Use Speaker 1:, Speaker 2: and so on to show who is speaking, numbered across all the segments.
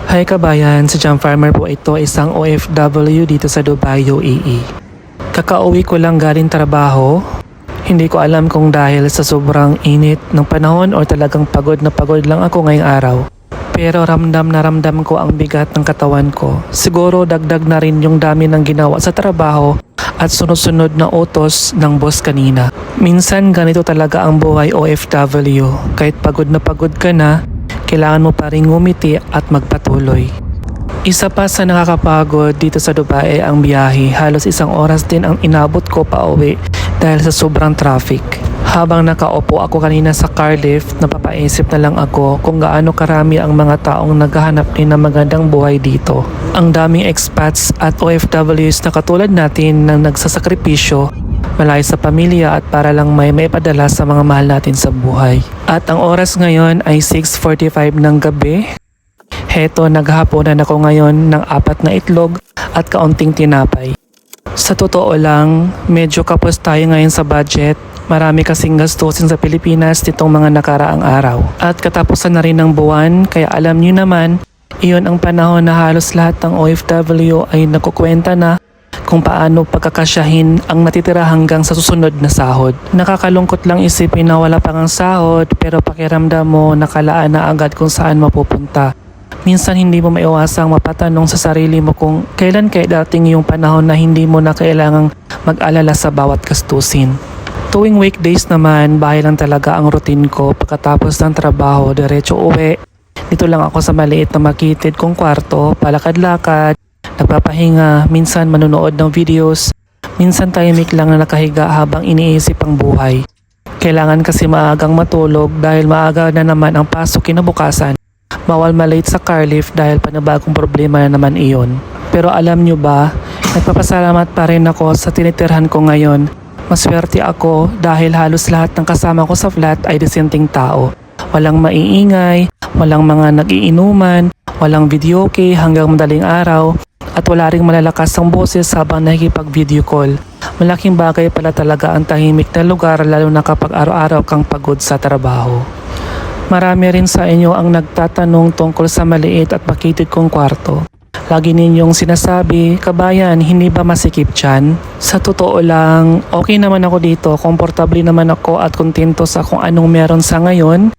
Speaker 1: Hi kabayan, si John Farmer po ito, isang OFW dito sa Dubai, UAE. Kakauwi ko lang galing trabaho. Hindi ko alam kung dahil sa sobrang init ng panahon o talagang pagod na pagod lang ako ngayong araw. Pero ramdam na ramdam ko ang bigat ng katawan ko. Siguro dagdag na rin yung dami ng ginawa sa trabaho at sunod-sunod na utos ng boss kanina. Minsan ganito talaga ang buhay OFW. Kahit pagod na pagod ka na, kailangan mo pa rin ngumiti at magpatuloy. Isa pa sa nakakapagod dito sa Dubai ang biyahe. Halos 1 oras din ang inabot ko pa uwi dahil sa sobrang traffic. Habang nakaupo ako kanina sa car lift, napapaisip na lang ako kung gaano karami ang mga taong naghahanap din ng magandang buhay dito. Ang daming expats at OFWs na katulad natin na nagsasakripisyo malayo sa pamilya at para lang may maipadala sa mga mahal natin sa buhay. At ang oras ngayon ay 6:45 ng gabi. Heto, naghahaponan ako ngayon ng 4 na itlog at kaunting tinapay. Sa totoo lang, medyo kapos tayo ngayon sa budget. Marami kasing gastusin sa Pilipinas nitong mga nakaraang araw. At katapusan na rin ng buwan, kaya alam niyo naman, iyon ang panahon na halos lahat ng OFW ay nagkukwenta na kung paano pagkakasyahin ang natitira hanggang sa susunod na sahod. Nakakalungkot lang isipin na wala pang ang sahod pero pakiramdam mo nakalaan na agad kung saan mapupunta. Minsan hindi mo maiwasang mapatanong sa sarili mo kung kailan kaya dating yung panahon na hindi mo na kailangang mag-alala sa bawat gastusin. Tuwing weekdays naman, bahay lang talaga ang routine ko. Pagkatapos ng trabaho, diretso uwi. Dito lang ako sa maliit na makitid kong kwarto, palakad-lakad, nagpapahinga, minsan manonood ng videos, minsan tahimik lang na nakahiga habang iniisip ang buhay. Kailangan kasi maagang matulog dahil maaga na naman ang pasok kinabukasan. Bawal malate sa car lift dahil panibagong problema na naman iyon. Pero alam nyo ba, nagpapasalamat pa rin ako sa tinitirhan ko ngayon. Maswerte ako dahil halos lahat ng kasama ko sa flat ay disenteng tao. Walang maiingay, walang mga nagiinuman, walang videoke hanggang madaling araw, at wala ring malalakas ang boses habang nakikipag-video call. Malaking bagay pala talaga ang tahimik na lugar lalo na kapag araw-araw kang pagod sa trabaho. Marami rin sa inyo ang nagtatanong tungkol sa maliit at makitid kong kwarto. Lagi ninyong sinasabi, kabayan, hindi ba masikip dyan? Sa totoo lang, okay naman ako dito, komportable naman ako at kontento sa kung anong meron sa ngayon.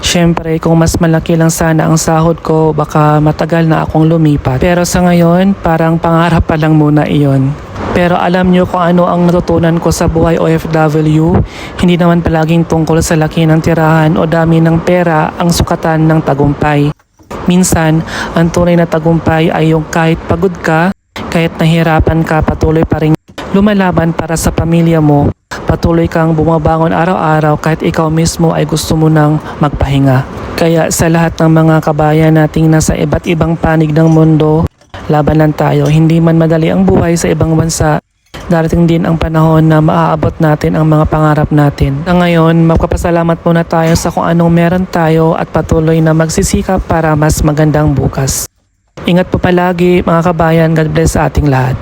Speaker 1: Siyempre, kung mas malaki lang sana ang sahod ko, baka matagal na akong lumipat. Pero sa ngayon, parang pangarap pa lang muna iyon. Pero alam nyo kung ano ang natutunan ko sa buhay OFW, hindi naman palaging tungkol sa laki ng tirahan o dami ng pera ang sukatan ng tagumpay. Minsan, ang tunay na tagumpay ay yung kahit pagod ka, kahit nahirapan ka, patuloy pa rin lumalaban para sa pamilya mo. Patuloy kang bumabangon araw-araw kahit ikaw mismo ay gusto mo nang magpahinga. Kaya sa lahat ng mga kabayan nating nasa iba't ibang panig ng mundo, laban lang tayo. Hindi man madali ang buhay sa ibang bansa, darating din ang panahon na maaabot natin ang mga pangarap natin. Sa ngayon, magpapasalamat muna tayo sa kung anong meron tayo at patuloy na magsisikap para mas magandang bukas. Ingat po palagi mga kabayan. God bless sa ating lahat.